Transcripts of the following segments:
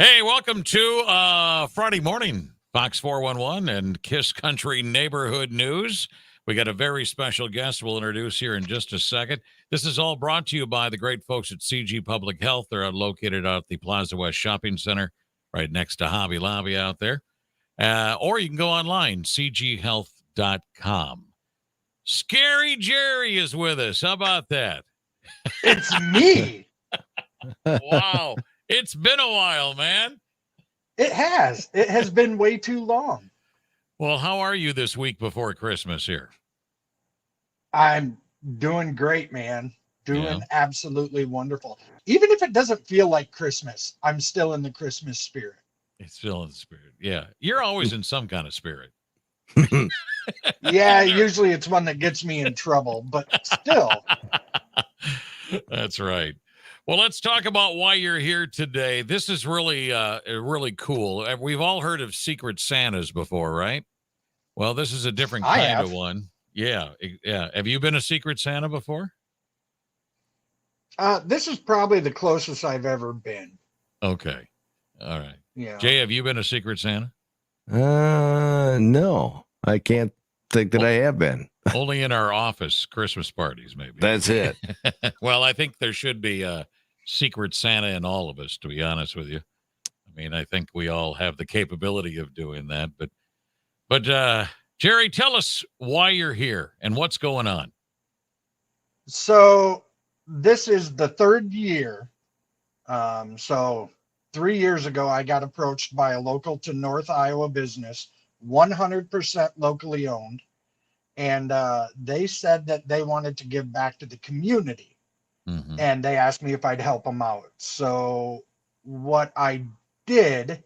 Hey, welcome to Friday morning, Fox 411 and Kiss Country Neighborhood News. We got a very special guest we'll introduce here in just a second. This is all brought to you by the great folks at CG Public Health. They're located out at the Plaza West Shopping Center, right next to Hobby Lobby out there. Or you can go online, cghealth.com. Scary Jerry is with us. How about that? It's me. Wow. It's been a while, man. It has. It has been way too long. Well, how are you this week before Christmas here? I'm doing great, man. Doing Yeah. absolutely wonderful. Even if it doesn't feel like Christmas, I'm still in the Christmas spirit. It's still in the spirit. Yeah. You're always in some kind of spirit. Yeah, usually it's one that gets me in trouble, but still. That's right. Well, let's talk about why you're here today. This is really cool. We've all heard of Secret Santas before, right? Well, this is a different I kind have. of one. Yeah. Yeah. Have you been a Secret Santa before? This is probably the closest I've ever been. Okay. All right. Yeah. Jay, have you been a Secret Santa? No, I can't think that I have been. Only in our office Christmas parties, maybe. That's it. Well, I think there should be a Secret Santa in all of us, to be honest with you. I mean, I think we all have the capability of doing that. But Jerry, tell us why you're here and what's going on. So this is the third year. So 3 years ago, I got approached by a local to North Iowa business, 100% locally owned. And they said that they wanted to give back to the community. Mm-hmm. And they asked me if I'd help them out. So what I did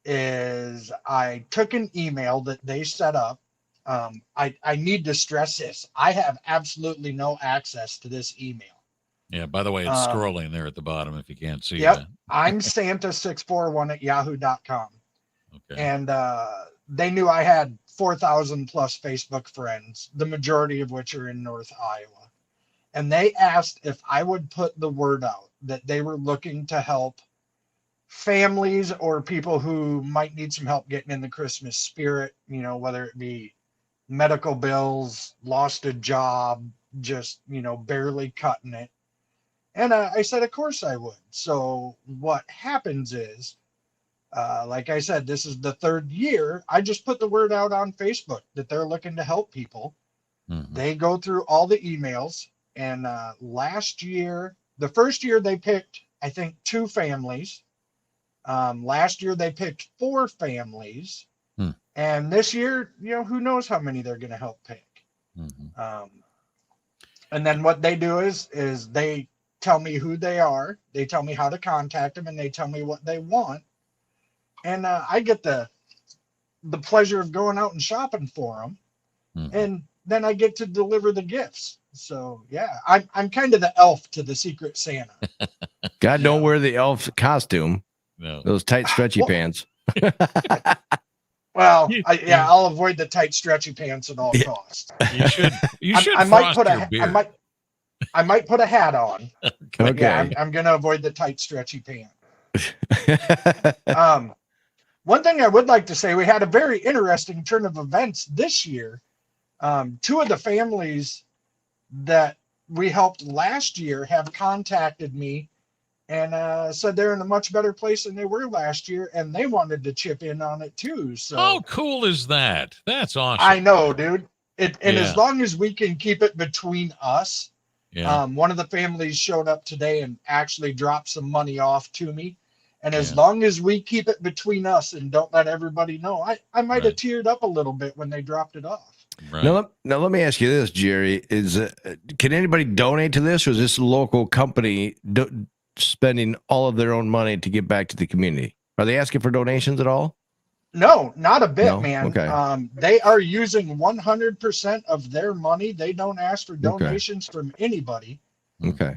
is I took an email that they set up. I need to stress this. I have absolutely no access to this email. Yeah, by the way, it's scrolling there at the bottom if you can't see Yep. that. I'm Santa641@yahoo.com. Okay. And they knew I had 4,000 plus Facebook friends, the majority of which are in North Iowa. And they asked if I would put the word out that they were looking to help families or people who might need some help getting in the Christmas spirit, you know, whether it be medical bills, lost a job, just, you know, barely cutting it. And I said, of course I would. So what happens is, like I said, this is the third year. I just put the word out on Facebook that they're looking to help people. Mm-hmm. They go through all the emails. And last year, the first year they picked, I think, 2 families. Last year they picked 4 families. And this year, you know, who knows how many they're going to help pick. Mm-hmm. And then what they do is they tell me who they are. They tell me how to contact them, and they tell me what they want. And I get the pleasure of going out and shopping for them. Mm-hmm. And then I get to deliver the gifts. So yeah, I'm kind of the elf to the Secret Santa. God, don't wear the elf costume. No. Those tight, stretchy pants. Well, I'll avoid the tight, stretchy pants at all costs. You should. I might put I might put a hat on. Okay. Yeah, I'm going to avoid the tight, stretchy pants. One thing I would like to say, we had a very interesting turn of events this year. 2 of the families that we helped last year have contacted me and said they're in a much better place than they were last year, and they wanted to chip in on it too. So how cool is that? That's awesome. I know, dude. As long as we can keep it between us. Yeah. One of the families showed up today and actually dropped some money off to me. And as long as we keep it between us and don't let everybody know, I might have teared up a little bit when they dropped it off. Right. Now let me ask you this, Jerry: can anybody donate to this, or is this a local company spending all of their own money to give back to the community? Are they asking for donations at all? No, not a bit, No? man. Okay. They are using 100% of their money. They don't ask for donations from anybody. Okay.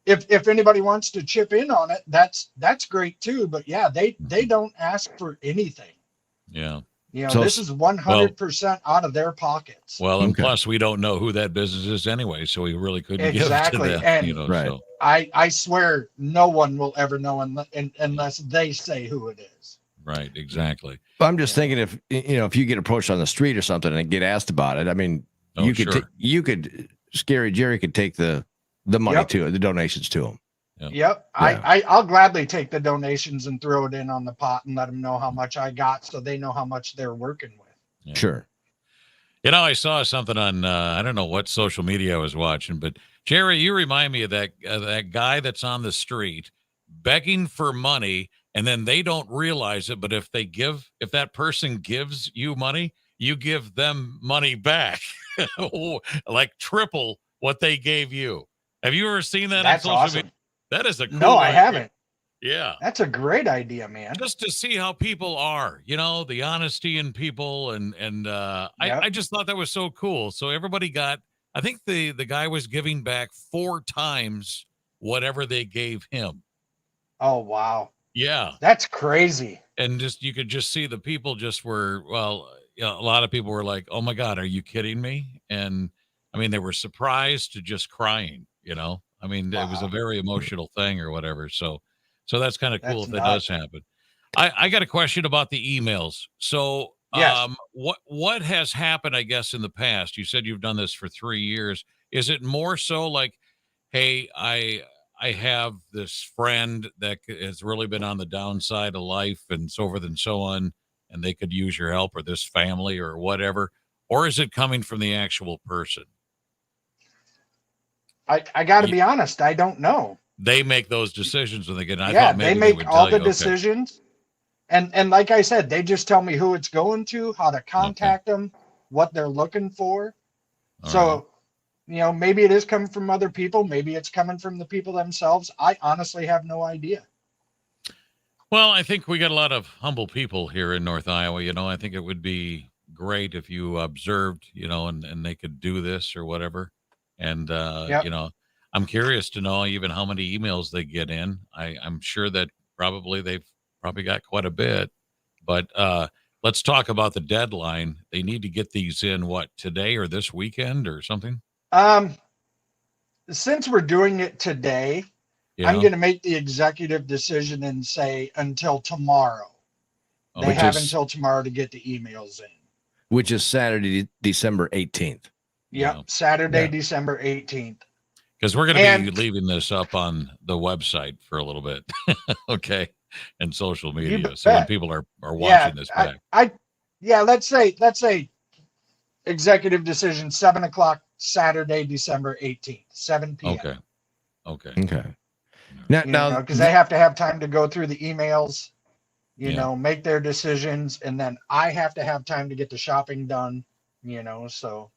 If anybody wants to chip in on it, that's great too. But yeah, they don't ask for anything. Yeah. You know, So this is 100% out of their pockets. Well, and Okay. plus we don't know who that business is anyway, so we really couldn't Exactly, give to them, and- Right. So I swear no one will ever know unless they say who it is. right, exactly. But I'm just Yeah. thinking if you get approached on the street or something and get asked about it, I mean, Oh, you could sure. Scary Jerry could take the money Yep. to it, the donations to him. Yep. Yeah. I'll gladly take the donations and throw it in on the pot and let them know how much I got so they know how much they're working with. Yeah. Sure. You know, I saw something on I don't know what social media I was watching, but Jerry, you remind me of that guy that's on the street begging for money, and then they don't realize it. But if that person gives you money, you give them money back, like triple what they gave you. Have you ever seen that That's on social awesome. media? That is a cool No, I idea. haven't. Yeah. That's a great idea, man. Just to see how people are, the honesty in people, and Yep. I just thought that was so cool. So everybody got, I think the guy was giving back 4 times whatever they gave him. Oh, wow. Yeah, That's crazy. and just you could just see the people just were, well, a lot of people were like, "Oh my God, are you kidding me?" And I mean, they were surprised to just crying. I mean, it was a Wow. very emotional thing or whatever. So that's kind of cool That's if that does nuts. happen. I got a question about the emails. So, Yes. what has happened, I guess, in the past? You said you've done this for 3 years. Is it more so like, hey, I have this friend that has really been on the downside of life and so forth and so on, and they could use your help, or this family or whatever? Or is it coming from the actual person? I got to Ye- be honest. I don't know. They make those decisions when they get. I Yeah, thought maybe they make would all tell the you, okay. decisions. And like I said, they just tell me who it's going to, how to contact them, what they're looking for. All So, right. maybe it is coming from other people. Maybe it's coming from the people themselves. I honestly have no idea. Well, I think we got a lot of humble people here in North Iowa. I think it would be great if you observed, and they could do this or whatever. And, Yep. I'm curious to know even how many emails they get in. I'm sure that they've probably got quite a bit. But let's talk about the deadline. They need to get these in, what, today or this weekend or something? Since we're doing it today, Yeah. I'm going to make the executive decision and say until tomorrow. They Okay. have until tomorrow to get the emails in. Which is Saturday, December 18th. Yep. Yeah. Saturday, Yeah. December 18th. Because we're going to be And- leaving this up on the website for a little bit. Okay. And social media. bet. So when people are watching this back. Let's say executive decision 7:00 Saturday, December 18th, 7 p.m. Okay. Okay. Okay. Now, Because they have to have time to go through the emails, Yeah. make their decisions, and then I have to have time to get the shopping done, so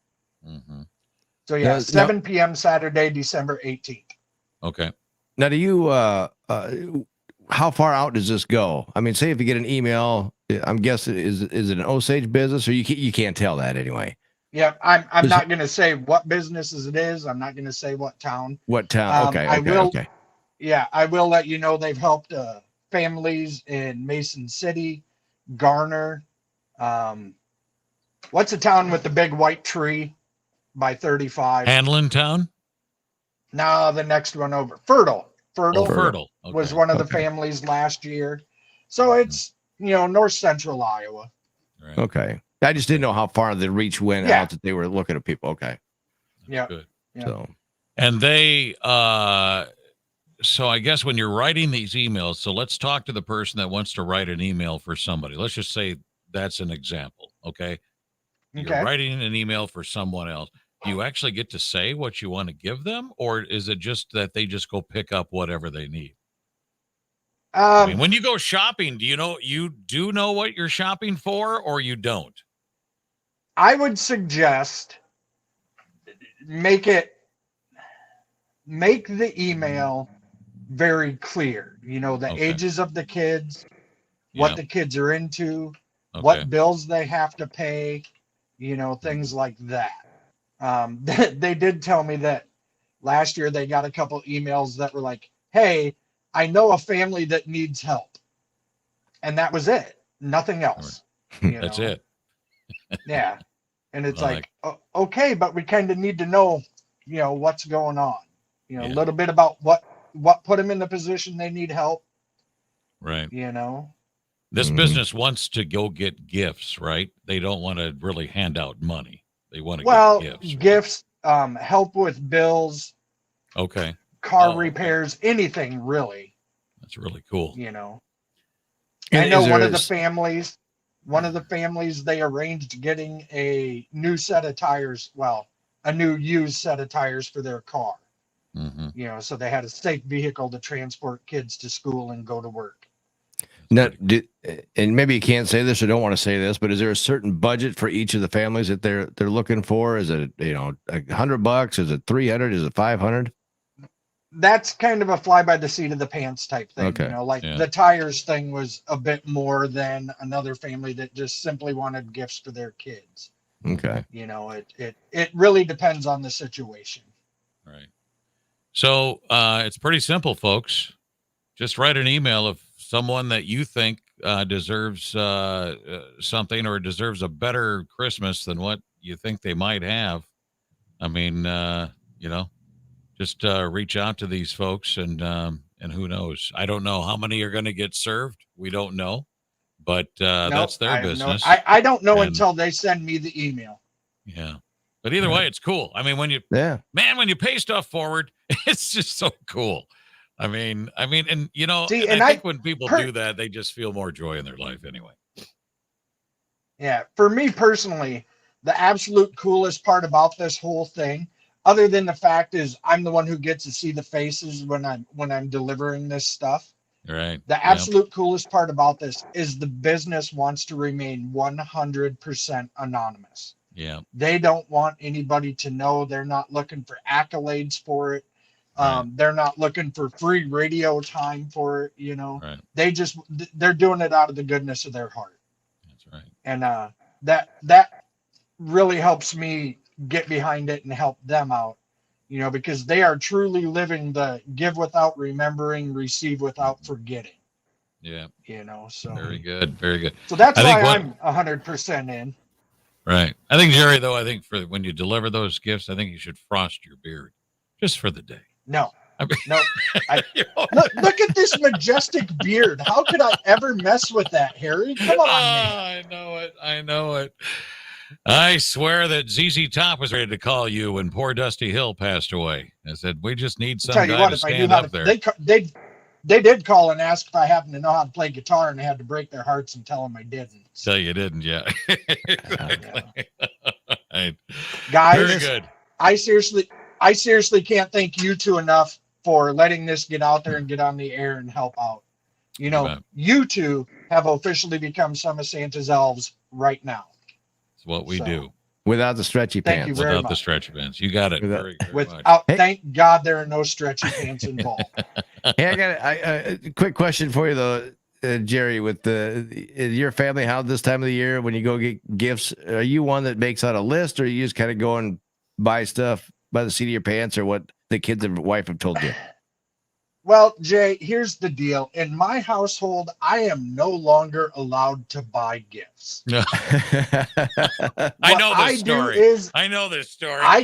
Hmm. yeah, Now- 7 p.m. Saturday, December 18th. Okay. now do you how far out does this go? I mean, say if you get an email, I'm guessing is it an Osage business, or you can't tell that anyway. Yeah, I'm Is- not going to say what businesses it is. I'm not going to say what town. What town? Okay, I okay, will- okay. Yeah, I will let you know they've helped families in Mason City, Garner. What's the town with the big white tree by 35? Hanlon Town? Now the next one over, Fertile. Fertile Fertile. was Okay. one of the Okay. families last year. So it's north central Iowa. Right. Okay. I just didn't know how far the reach went Yeah. out that they were looking at people. Okay. Yeah. Good. Yeah. So And they, so I guess when you're writing these emails, so let's talk to the person that wants to write an email for somebody. Let's just say that's an example. Okay. You're Okay. writing an email for someone else. Do you actually get to say what you want to give them, or is it just that they just go pick up whatever they need? I mean, when you go shopping, you do know what you're shopping for, or you don't? I would suggest make the email very clear. The Okay. ages of the kids, what Yeah. the kids are into, Okay. what bills they have to pay, things like that. They did tell me that last year they got a couple emails that were like, "Hey, I know a family that needs help," and that was it. Nothing else. That's it. Yeah. And it's Like- like, okay, but we kind of need to know, what's going on. A Yeah. little bit about what put them in the position they need help, Right. This Mhm. business wants to go get gifts, right? They don't want to really hand out money. They want to Well, get gifts. Right? gifts, help with bills, Okay. car Oh, okay. repairs, anything really, That's really cool. I And know is one there of the s- families, they arranged getting a new set of tires, a new used set of tires for their car, Mm-hmm. so they had a safe vehicle to transport kids to school and go to work. Now, and maybe you can't say this or don't want to say this, but is there a certain budget for each of the families that they're looking for? Is it $100? Is it 300? Is it 500? That's kind of a fly by the seat of the pants type thing. Okay. Yeah. The tires thing was a bit more than another family that just simply wanted gifts for their kids. Okay. It really depends on the situation. Right. So it's pretty simple, folks. Just write an email of someone that you think deserves something or deserves a better Christmas than what you think they might have. I mean, just reach out to these folks and who knows? I don't know how many are going to get served. We don't know, but that's their business. I don't know And- until they send me the email. Yeah. But either way, it's cool. I mean, when you pay stuff forward, it's just so cool. I mean, and See, and and I think when people per- do that, they just feel more joy in their life anyway. Yeah, for me personally, the absolute coolest part about this whole thing, other than the fact is I'm the one who gets to see the faces when I'm delivering this stuff. Right. The absolute coolest part about this is the business wants to remain 100% anonymous. Yeah. They don't want anybody to know. They're not looking for accolades for it. Right. They're not looking for free radio time for it. Right. They're doing it out of the goodness of their heart. That's right. And that really helps me get behind it and help them out, because they are truly living the give without remembering, receive without forgetting. Yeah. So Very good. Very good. So that's I think why I'm 100% in. Right. I think, Jerry, though, I think for when you deliver those gifts, I think you should frost your beard just for the day. No, I mean, no. Look at this majestic beard. How could I ever mess with that, Harry? Come on, man. I know it. I swear that ZZ Top was ready to call you when poor Dusty Hill passed away. I said, we just need some Tell you guy what, to if I knew stand how up to, there. they did call and ask if I happened to know how to play guitar, and I had to break their hearts and tell them I didn't. So you didn't, yeah. Exactly. Right. Guys, Very good. I seriously can't thank you two enough for letting this get out there and get on the air and help out. bet. You two have officially become some of Santa's elves right now. It's what we So, do Without the stretchy Thank you pants. very without the much. stretch events. You got it. Without- Very, very much. Without, Hey. thank God there are no stretchy pants involved. Hey, I got a quick question for you though, Jerry. With your family, how this time of the year when you go get gifts, are you one that makes out a list, or you just kind of go and buy stuff by the seat of your pants, or what the kids and wife have told you? Well, Jay, here's the deal. In my household, I am no longer allowed to buy gifts. I know this story. I I know this story. I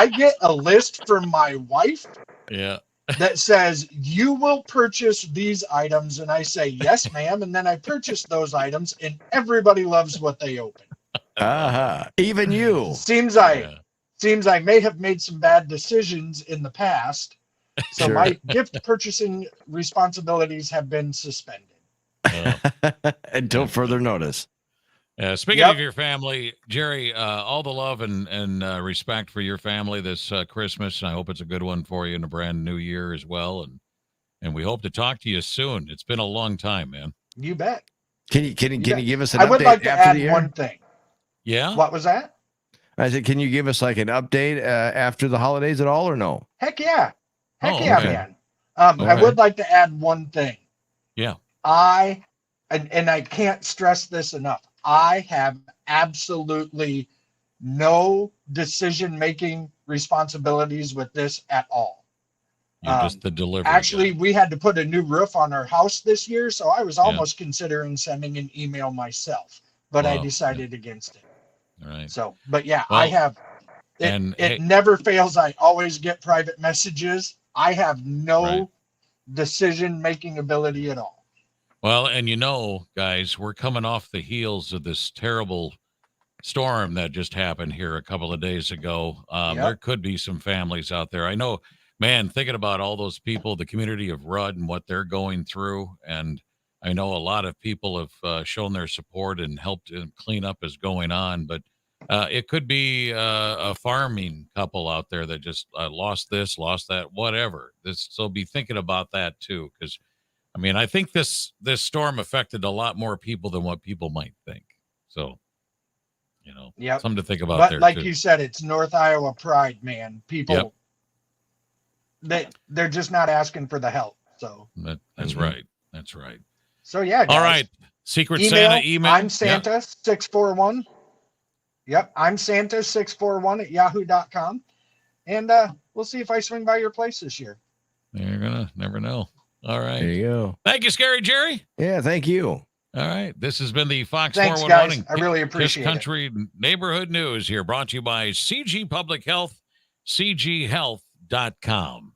get a list from my wife Yeah. that says you will purchase these items, and I say yes, ma'am, and then I purchase those items, and everybody loves what they open. Even you. Seems Yeah. I may have made some bad decisions in the past, so Sure. my gift purchasing responsibilities have been suspended. Until further notice. Speaking Yep. of your family, Jerry, all the love and respect for your family this Christmas. I hope it's a good one for you in a brand new year as well. And we hope to talk to you soon. It's been a long time, man. You bet. Can you give us an I update would like to after add the year? one thing. Yeah. What was that? I said, can you give us like an update after the holidays at all, or no? Heck yeah. Heck Oh, yeah, okay. man. I Okay. would like to add one thing. Yeah. And I can't stress this enough. I have absolutely no decision-making responsibilities with this at all. You're just the delivery. Actually, guy. we had to put a new roof on our house this year, so I was almost considering sending an email myself. but I Wow. decided against it. All right. So, but yeah, Well, I have it. and It hey- never fails. I always get private messages. I have no Right. decision-making ability at all. Well, and guys, we're coming off the heels of this terrible storm that just happened here a couple of days ago. Yep. There could be some families out there. I know, man, thinking about all those people, the community of Rudd and what they're going through. And I know a lot of people have shown their support and helped clean up is going on. But it could be a farming couple out there that just lost this, lost that, whatever. So be thinking about that too, because I mean, I think this storm affected a lot more people than what people might think. So, Yep. something to think about But there like too. you said, it's North Iowa pride, man. People, they're just not asking for the help. So, That's Mhm. right. That's right. so yeah. Guys. All right. Secret Santa email. I'm Santa 641. Yep, I'm Santa 641 at yahoo.com. And we'll see if I swing by your place this year. You're gonna never know. All There right. you go. Thank you, Scary Jerry. Yeah, thank you. All right. This has been the Fox Thanks, 411 guys. and I really Kiss appreciate it. Country Neighborhood News here, brought to you by CG Public Health, cghealth.com.